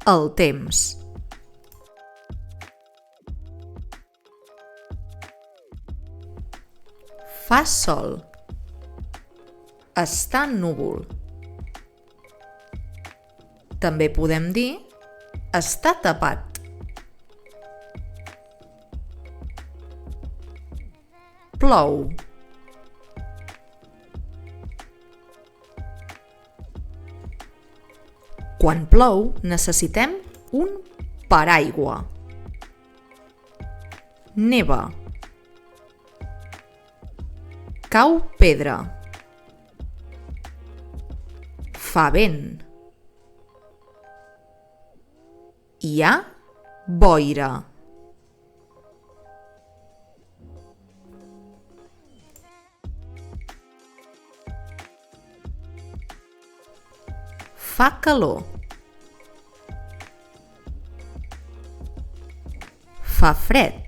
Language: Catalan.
el temps. Fa sol. Està núvol. També podem dir està tapat. Plou. Quan plou necessitem un paraigua. Neva. Cau pedra. Fa vent. Hi ha boira. Fa calor. Fa fred.